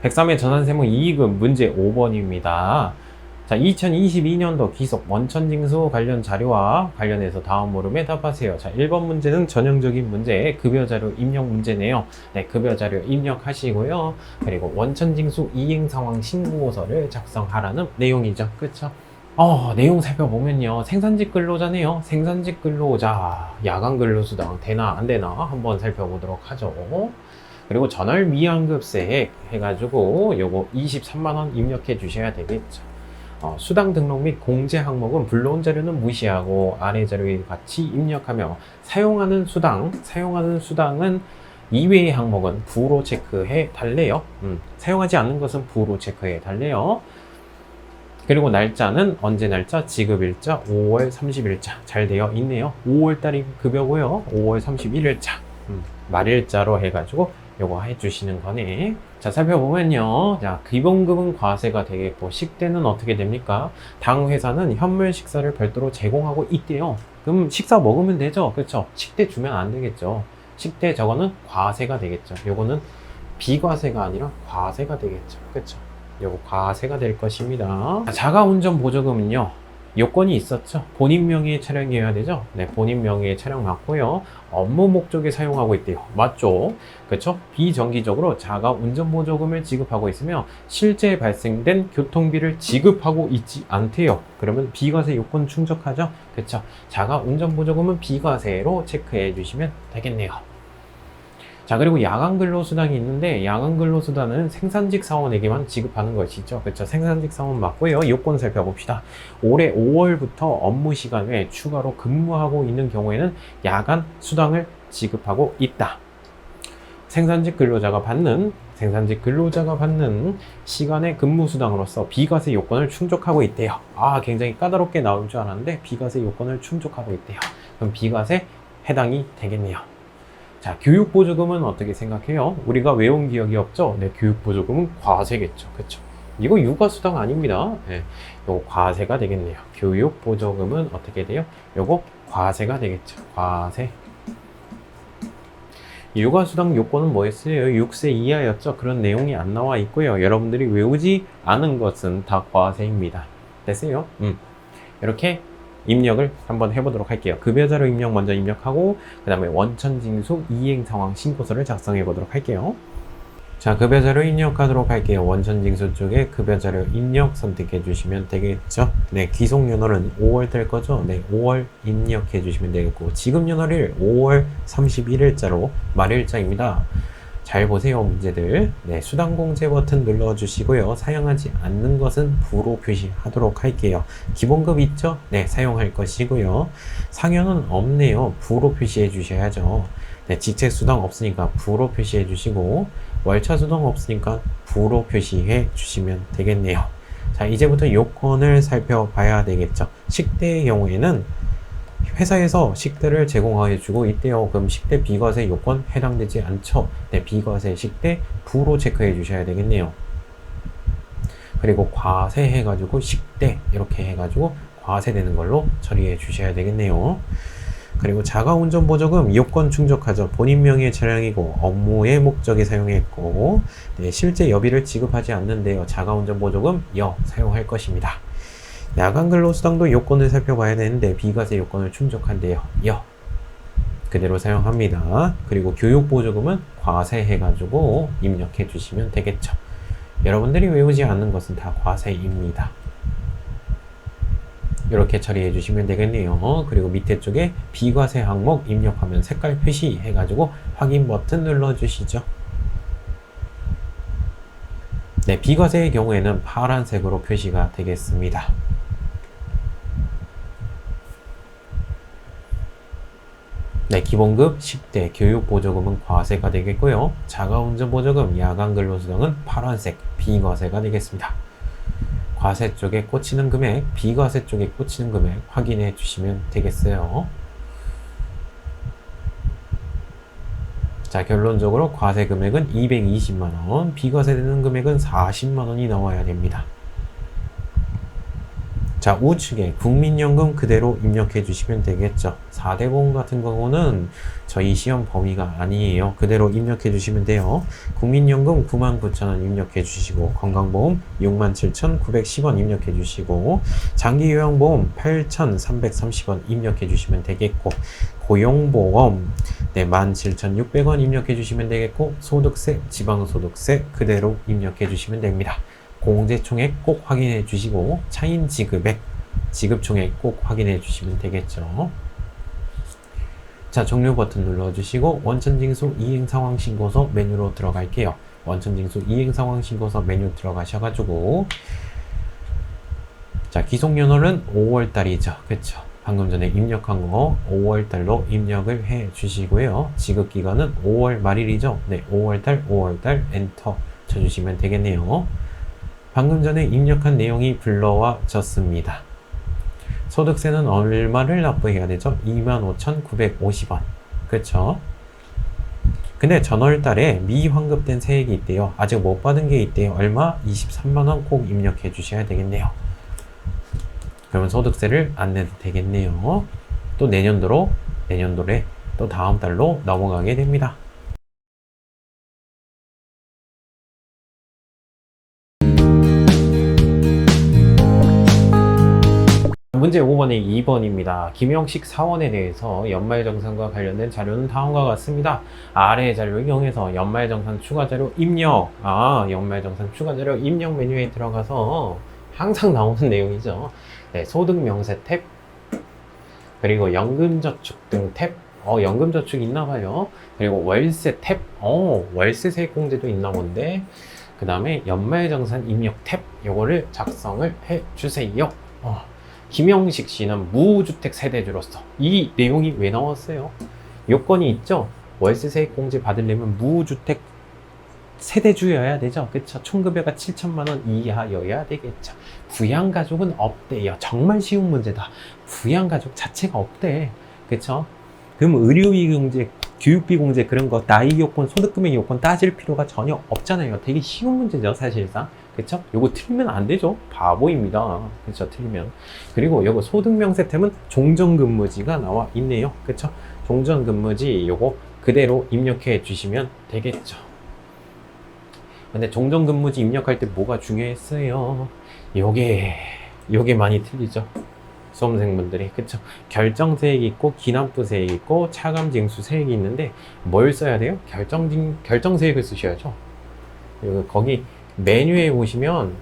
103회 전환세무 이익은 문제 5번입니다. 자, 2022년도 기속 원천징수 관련 자료와 관련해서 다음 물음에 답하세요. 자, 1번 문제는 전형적인 문제, 급여자료 입력 문제네요. 네, 급여자료 입력하시고요. 그리고 원천징수 이행상황 신고서를 작성하라는 내용이죠. 그쵸? 내용 살펴보면요. 생산직 근로자네요. 생산직 근로자, 야간 근로수당 되나 안 되나 한번 살펴보도록 하죠. 그리고 전월 미환급세액 해가지고 요거 23만원 입력해 주셔야 되겠죠. 수당 등록 및 공제 항목은 불러온 자료는 무시하고 아래 자료에 같이 입력하며 사용하는 수당은 이외의 항목은 부로 체크해 달래요. 사용하지 않는 것은 부로 체크해 달래요. 그리고 날짜는 언제 날짜? 지급일자 5월 30일자 잘 되어 있네요. 5월달이 급여고요. 5월 31일자 말일자로 해가지고 요거 해주시는 거네. 자, 살펴보면요. 자, 기본급은 과세가 되겠고 식대는 어떻게 됩니까? 당 회사는 현물 식사를 별도로 제공하고 있대요. 그럼 식사 먹으면 되죠? 그렇죠? 식대 주면 안 되겠죠. 식대 저거는 과세가 되겠죠. 요거는 비과세가 아니라 과세가 되겠죠. 그렇죠? 요거 과세가 될 것입니다. 자가운전 보조금은요. 요건이 있었죠. 본인 명의의 차량이어야 되죠. 네, 본인 명의의 차량 맞고요. 업무 목적에 사용하고 있대요. 맞죠? 그렇죠? 비정기적으로 자가 운전 보조금을 지급하고 있으며 실제 발생된 교통비를 지급하고 있지 않대요. 그러면 비과세 요건 충족하죠? 그렇죠? 자가 운전 보조금은 비과세로 체크해 주시면 되겠네요. 자, 그리고 야간 근로수당이 있는데 야간 근로수당은 생산직 사원에게만 지급하는 것이죠. 그렇죠? 생산직 사원 맞고요. 요건 살펴봅시다. 올해 5월부터 업무 시간 외에 추가로 근무하고 있는 경우에는 야간 수당을 지급하고 있다. 생산직 근로자가 받는 시간의 근무 수당으로서 비과세 요건을 충족하고 있대요. 굉장히 까다롭게 나올 줄 알았는데 비과세 요건을 충족하고 있대요. 그럼 비과세 해당이 되겠네요. 자, 교육보조금은 어떻게 생각해요? 우리가 외운 기억이 없죠? 네, 교육보조금은 과세겠죠. 그쵸? 이거 육아수당 아닙니다. 네, 요거 과세가 되겠네요. 교육보조금은 어떻게 돼요? 요거 과세가 되겠죠. 과세. 육아수당 요건은 뭐였어요? 6세 이하였죠? 그런 내용이 안 나와 있고요. 여러분들이 외우지 않은 것은 다 과세입니다. 됐어요? 이렇게 입력을 한번 해보도록 할게요. 급여자료 입력 먼저 입력하고 그 다음에 원천징수 이행상황 신고서를 작성해 보도록 할게요. 자, 급여자료 입력하도록 할게요. 원천징수 쪽에 급여자료 입력 선택해 주시면 되겠죠. 네, 기속연월은 5월 될 거죠. 네, 5월 입력해 주시면 되겠고 지급연월일 5월 31일자로 말일자입니다. 잘 보세요, 문제들. 네, 수당공제 버튼 눌러주시고요. 사용하지 않는 것은 부로 표시하도록 할게요. 기본급 있죠? 네, 사용할 것이고요. 상여는 없네요. 부로 표시해 주셔야죠. 네, 직책수당 없으니까 부로 표시해 주시고 월차수당 없으니까 부로 표시해 주시면 되겠네요. 자, 이제부터 요건을 살펴봐야 되겠죠. 식대의 경우에는 회사에서 식대를 제공해 주고 있대요. 그럼 식대 비과세 요건 해당되지 않죠? 네, 비과세 식대 부로 체크해 주셔야 되겠네요. 그리고 과세 해가지고 식대 이렇게 해가지고 과세되는 걸로 처리해 주셔야 되겠네요. 그리고 자가운전 보조금 요건 충족하죠. 본인 명의의 차량이고 업무의 목적에 사용했고 네, 실제 여비를 지급하지 않는데요. 자가운전 보조금 사용할 것입니다. 야간 근로수당도 요건을 살펴봐야 되는데 비과세 요건을 충족한대요. 그대로 사용합니다. 그리고 교육보조금은 과세해가지고 입력해 주시면 되겠죠. 여러분들이 외우지 않는 것은 다 과세입니다. 이렇게 처리해 주시면 되겠네요. 그리고 밑에 쪽에 비과세 항목 입력하면 색깔 표시해가지고 확인 버튼 눌러주시죠. 네, 비과세의 경우에는 파란색으로 표시가 되겠습니다. 네, 기본급, 식대, 교육보조금은 과세가 되겠고요. 자가운전보조금, 야간근로수당은 파란색, 비과세가 되겠습니다. 과세 쪽에 꽂히는 금액, 비과세 쪽에 꽂히는 금액 확인해 주시면 되겠어요. 자, 결론적으로 과세 금액은 220만원, 비과세되는 금액은 40만원이 나와야 됩니다. 자, 우측에 국민연금 그대로 입력해 주시면 되겠죠. 4대 보험 같은 경우는 저희 시험 범위가 아니에요. 그대로 입력해 주시면 돼요. 국민연금 99,000원 입력해 주시고, 건강보험 67,910원 입력해 주시고, 장기요양보험 8,330원 입력해 주시면 되겠고, 고용보험 17,600원 입력해 주시면 되겠고, 소득세, 지방소득세 그대로 입력해 주시면 됩니다. 공제총액 꼭 확인해 주시고, 차인 지급액, 지급총액 꼭 확인해 주시면 되겠죠. 자, 종료 버튼 눌러주시고, 원천징수 이행상황신고서 메뉴로 들어갈게요. 원천징수 이행상황신고서 메뉴 들어가셔가지고, 자, 기속연월은 5월달이죠. 그쵸? 방금 전에 입력한 거 5월달로 입력을 해 주시고요. 지급기간은 5월 말일이죠. 네, 5월달 엔터 쳐주시면 되겠네요. 방금 전에 입력한 내용이 불러와졌습니다. 소득세는 얼마를 납부해야 되죠? 25,950원. 그쵸? 근데 전월 달에 미환급된 세액이 있대요. 아직 못 받은 게 있대요. 얼마? 23만원 꼭 입력해 주셔야 되겠네요. 그러면 소득세를 안 내도 되겠네요. 또 내년도에 또 다음 달로 넘어가게 됩니다. 문제 5번에 2번입니다. 김영식 사원에 대해서 연말정산과 관련된 자료는 다음과 같습니다. 아래의 자료를 이용해서 연말정산 추가자료 입력, 연말정산 추가자료 입력 메뉴에 들어가서 항상 나오는 내용이죠. 네, 소득명세 탭, 그리고 연금저축 등 탭, 연금저축 있나봐요. 그리고 월세 탭, 월세세액공제도 있나 본데, 그 다음에 연말정산 입력 탭, 요거를 작성을 해주세요. 김영식 씨는 무주택 세대주로서 이 내용이 왜 나왔어요? 요건이 있죠? 월세세액공제 받으려면 무주택 세대주여야 되죠. 그쵸? 총급여가 7천만 원 이하여야 되겠죠. 부양가족은 없대요. 정말 쉬운 문제다. 부양가족 자체가 없대. 그쵸? 그럼 의료비 공제, 교육비 공제 그런 거 나이 요건, 소득금액 요건 따질 필요가 전혀 없잖아요. 되게 쉬운 문제죠, 사실상. 그쵸? 요거 틀리면 안 되죠. 바보입니다. 그쵸? 틀리면. 그리고 요거 소득명세템은 종전근무지가 나와 있네요. 그쵸? 종전근무지 요거 그대로 입력해 주시면 되겠죠. 근데 종전근무지 입력할 때 뭐가 중요했어요? 요게 많이 틀리죠. 수험생분들이. 그쵸? 결정세액이 있고 기납부세액이 있고 차감징수세액이 있는데 뭘 써야 돼요? 결정세액을 쓰셔야죠. 거기 메뉴에 보시면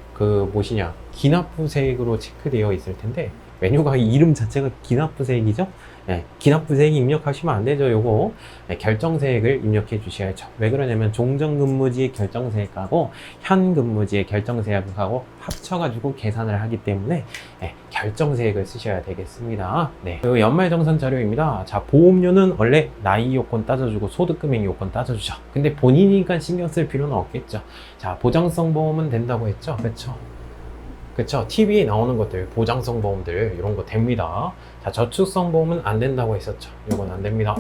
기납부세액으로 체크되어 있을 텐데 메뉴가 이름 자체가 기납부세액이죠. 네, 기납부세액 입력하시면 안 되죠. 요거 결정세액을 입력해 주셔야죠. 왜 그러냐면 종전근무지의 결정세액하고 현근무지의 결정세액하고 합쳐가지고 계산을 하기 때문에 결정세액을 쓰셔야 되겠습니다. 네, 그리고 연말정산 자료입니다. 자, 보험료는 원래 나이 요건 따져주고 소득금액 요건 따져주죠. 근데 본인이니까 신경 쓸 필요는 없겠죠. 자, 보장성 보험은 된다고 했죠. 그쵸? TV에 나오는 것들, 보장성 보험들, 이런 거 됩니다. 자, 저축성 보험은 안 된다고 했었죠. 이건 안 됩니다.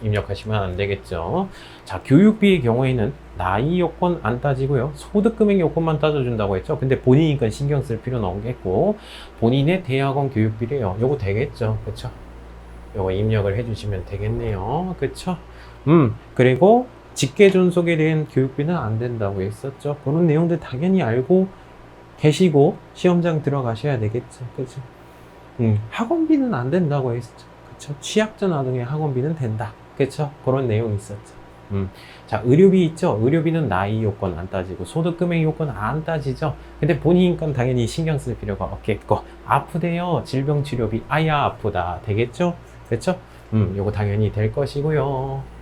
입력하시면 안 되겠죠. 자, 교육비의 경우에는 나이 요건 안 따지고요. 소득금액 요건만 따져준다고 했죠. 근데 본인이니까 신경 쓸 필요는 없겠고, 본인의 대학원 교육비래요. 요거 되겠죠. 그쵸? 요거 입력을 해주시면 되겠네요. 그쵸? 그리고 직계 존속에 대한 교육비는 안 된다고 했었죠. 그런 내용들 당연히 알고 계시고 시험장 들어가셔야 되겠죠. 그죠? 학원비는 안 된다고 했었죠. 그쵸? 취약전 아동의 학원비는 된다. 그쵸? 그런 내용이 있었죠. 자, 의료비 있죠? 의료비는 나이 요건 안 따지고 소득금액 요건 안 따지죠? 근데 본인이니까 당연히 신경 쓸 필요가 없겠고, 아프대요. 질병치료비, 아야 아프다. 되겠죠? 그쵸? 요거 당연히 될 것이고요.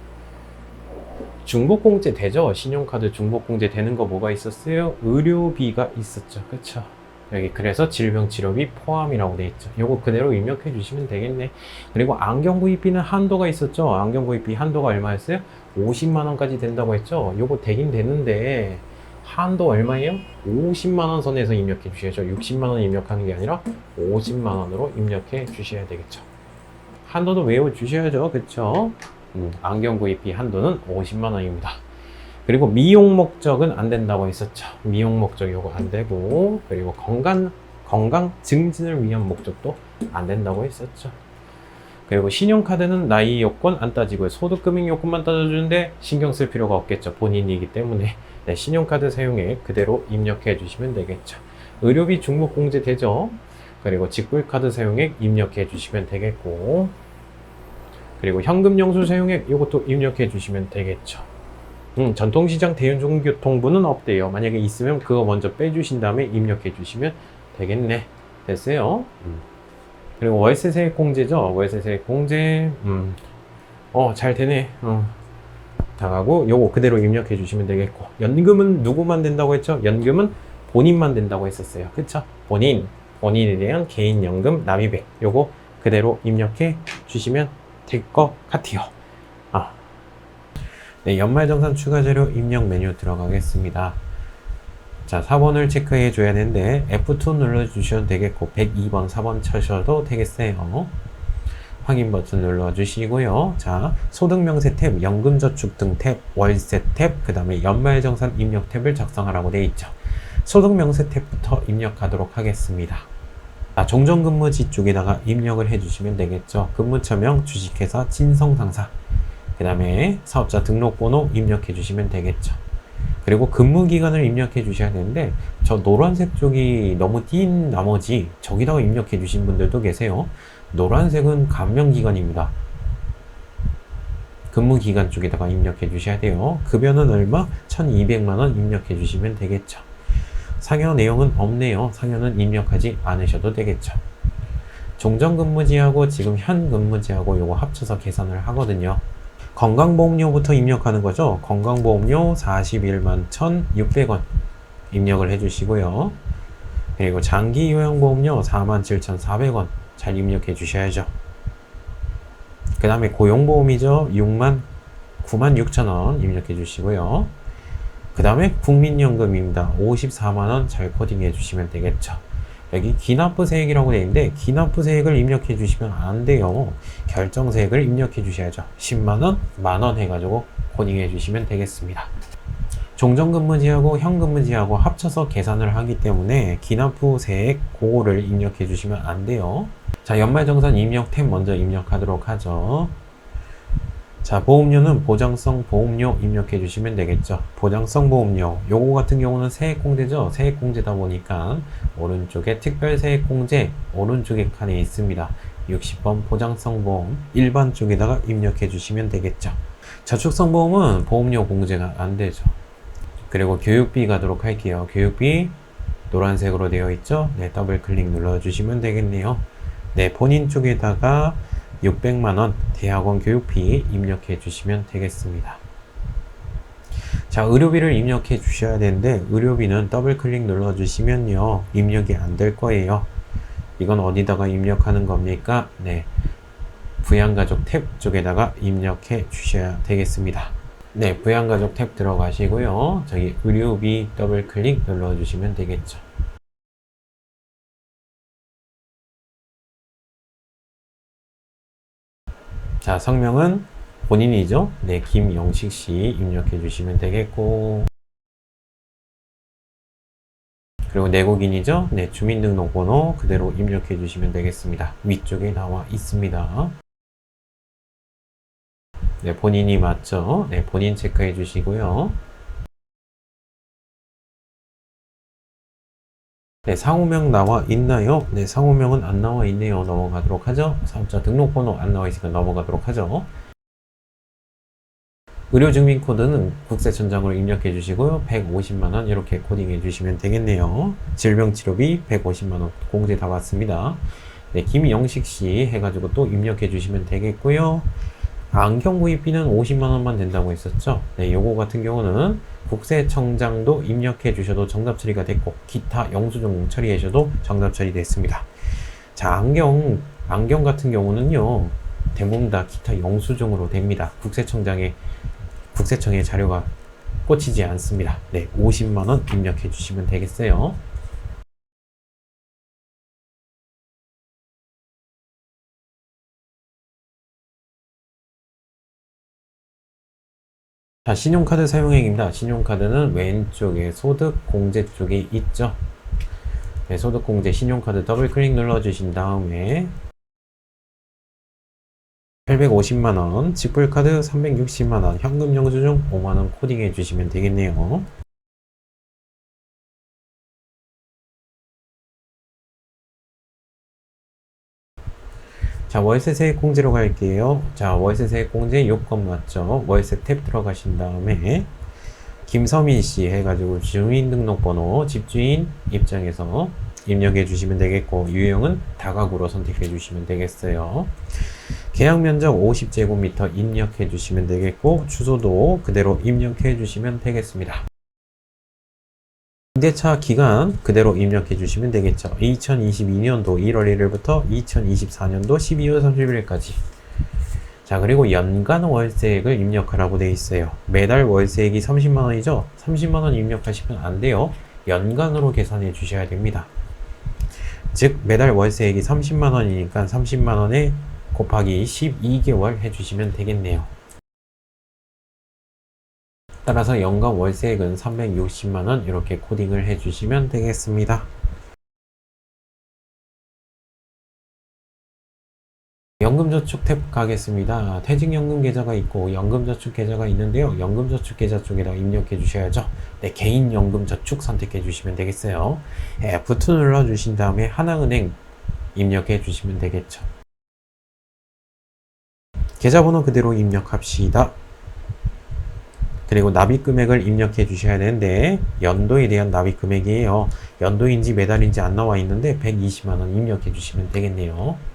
중복공제 되죠? 신용카드 중복공제 되는 거 뭐가 있었어요? 의료비가 있었죠. 그쵸? 여기 그래서 질병치료비 포함이라고 돼 있죠. 요거 그대로 입력해 주시면 되겠네. 그리고 안경구입비는 한도가 있었죠. 안경구입비 한도가 얼마였어요? 50만원까지 된다고 했죠. 요거 되긴 되는데 한도 얼마예요? 50만원 선에서 입력해 주셔야죠. 60만원 입력하는 게 아니라 50만원으로 입력해 주셔야 되겠죠. 한도도 외워 주셔야죠. 그쵸? 안경 구입비 한도는 50만 원입니다. 그리고 미용 목적은 안 된다고 했었죠. 미용 목적 요거 안 되고, 그리고 건강 증진을 위한 목적도 안 된다고 했었죠. 그리고 신용카드는 나이 요건 안 따지고요. 소득 금액 요건만 따져주는데 신경 쓸 필요가 없겠죠. 본인이기 때문에. 네, 신용카드 사용액 그대로 입력해 주시면 되겠죠. 의료비 중복 공제 되죠. 그리고 직불카드 사용액 입력해 주시면 되겠고, 그리고 현금 영수 사용액 이것도 입력해 주시면 되겠죠. 전통시장 대중교통부는 없대요. 만약에 있으면 그거 먼저 빼주신 다음에 입력해 주시면 되겠네. 됐어요. 그리고 월세 세액 공제죠. 월세 세액 공제. 잘 되네. 당하고 요거 그대로 입력해 주시면 되겠고, 연금은 누구만 된다고 했죠? 연금은 본인만 된다고 했었어요. 그쵸? 본인에 대한 개인연금 납입액 요거 그대로 입력해 주시면 될 것 같아요. 네, 연말정산 추가자료 입력 메뉴 들어가겠습니다. 자, 4번을 체크해 줘야 되는데 F2 눌러주셔도 되겠고 102번, 4번 쳐셔도 되겠어요. 확인 버튼 눌러주시고요. 자, 소득명세 탭, 연금저축 등 탭, 월세 탭, 그 다음에 연말정산 입력 탭을 작성하라고 되어 있죠. 소득명세 탭부터 입력하도록 하겠습니다. 자, 종전근무지 쪽에다가 입력을 해주시면 되겠죠. 근무처명, 주식회사, 친성상사, 그 다음에 사업자 등록번호 입력해 주시면 되겠죠. 그리고 근무기간을 입력해 주셔야 되는데, 저 노란색 쪽이 너무 띈 나머지 저기다가 입력해 주신 분들도 계세요. 노란색은 감면기간입니다. 근무기간 쪽에다가 입력해 주셔야 돼요. 급여는 얼마? 1200만원 입력해 주시면 되겠죠. 상여 내용은 없네요. 상여는 입력하지 않으셔도 되겠죠. 종전근무지하고 지금 현 근무지하고 요거 합쳐서 계산을 하거든요. 건강보험료부터 입력하는 거죠. 건강보험료 41만 1,600원 입력을 해주시고요. 그리고 장기요양보험료 47,400원 잘 입력해 주셔야죠. 그 다음에 고용보험이죠. 96,000원 입력해 주시고요. 그 다음에 국민연금입니다. 54만원 잘 코딩해 주시면 되겠죠. 여기 기납부세액이라고 되어 있는데 기납부세액을 입력해 주시면 안 돼요. 결정세액을 입력해 주셔야죠. 10만원, 만원 해가지고 코딩해 주시면 되겠습니다. 종전근무지하고 현근무지하고 합쳐서 계산을 하기 때문에 기납부세액 그거를 입력해 주시면 안 돼요. 자, 연말정산 입력 탭 먼저 입력하도록 하죠. 자, 보험료는 보장성 보험료 입력해 주시면 되겠죠. 보장성 보험료 요거 같은 경우는 세액공제죠. 세액공제다 보니까 오른쪽에 특별세액공제 오른쪽에 칸에 있습니다. 60번 보장성 보험 일반 쪽에다가 입력해 주시면 되겠죠. 저축성 보험은 보험료 공제가 안 되죠. 그리고 교육비 가도록 할게요. 교육비 노란색으로 되어 있죠. 네, 더블 클릭 눌러 주시면 되겠네요. 네, 본인 쪽에다가 600만원 대학원 교육비 입력해 주시면 되겠습니다. 자, 의료비를 입력해 주셔야 되는데 의료비는 더블 클릭 눌러 주시면요 입력이 안 될 거예요. 이건 어디다가 입력하는 겁니까? 네, 부양가족 탭 쪽에다가 입력해 주셔야 되겠습니다. 네, 부양가족 탭 들어가시고요. 저기 의료비 더블 클릭 눌러 주시면 되겠죠. 자, 성명은 본인이죠. 네, 김영식 씨 입력해 주시면 되겠고, 그리고 내국인이죠. 네, 주민등록번호 그대로 입력해 주시면 되겠습니다. 위쪽에 나와 있습니다. 네, 본인이 맞죠. 네, 본인 체크해 주시고요. 네, 상호명 나와 있나요? 네, 상호명은 안 나와 있네요. 넘어가도록 하죠. 사업자 등록번호 안 나와 있으니까 넘어가도록 하죠. 의료증민코드는 국세청장으로 입력해 주시고요. 150만원 이렇게 코딩해 주시면 되겠네요. 질병치료비 150만원 공제 다 왔습니다. 네, 김영식씨 해가지고 또 입력해 주시면 되겠고요. 안경 구입비는 50만원만 된다고 했었죠. 네, 요거 같은 경우는 국세청장도 입력해 주셔도 정답 처리가 됐고 기타 영수증 처리하셔도 정답 처리됐습니다. 자, 안경 같은 경우는요 대부분 다 기타 영수증으로 됩니다. 국세청의 자료가 꽂히지 않습니다. 네, 50만원 입력해 주시면 되겠어요. 자, 신용카드 사용액입니다. 신용카드는 왼쪽에 소득 공제 쪽에 있죠. 네, 소득공제 신용카드 더블 클릭 눌러주신 다음에 850만원, 직불카드 360만원, 현금 영수증 5만원 코딩해 주시면 되겠네요. 자, 월세 세액공제로 갈게요. 자, 월세 세액공제 요건 맞죠? 월세 탭 들어가신 다음에 김서민 씨 해가지고 주민등록번호 집주인 입장에서 입력해 주시면 되겠고, 유형은 다가구로 선택해 주시면 되겠어요. 계약 면적 50제곱미터 입력해 주시면 되겠고, 주소도 그대로 입력해 주시면 되겠습니다. 임대차 기간 그대로 입력해 주시면 되겠죠. 2022년도 1월 1일부터 2024년도 12월 30일까지. 자, 그리고 연간 월세액을 입력하라고 되어 있어요. 매달 월세액이 30만원이죠? 30만원 입력하시면 안 돼요. 연간으로 계산해 주셔야 됩니다. 즉, 매달 월세액이 30만원이니까 30만원에 곱하기 12개월 해주시면 되겠네요. 따라서 연간 월세액은 360만원 이렇게 코딩을 해주시면 되겠습니다. 연금저축 탭 가겠습니다. 퇴직연금 계좌가 있고 연금저축 계좌가 있는데요. 연금저축 계좌 쪽에다 입력해 주셔야죠. 네, 개인연금저축 선택해 주시면 되겠어요. F2 눌러 주신 다음에 하나은행 입력해 주시면 되겠죠. 계좌번호 그대로 입력합시다. 그리고 납입 금액을 입력해 주셔야 되는데 연도에 대한 납입 금액이에요. 연도인지 매달인지 안 나와 있는데 120만원 입력해 주시면 되겠네요.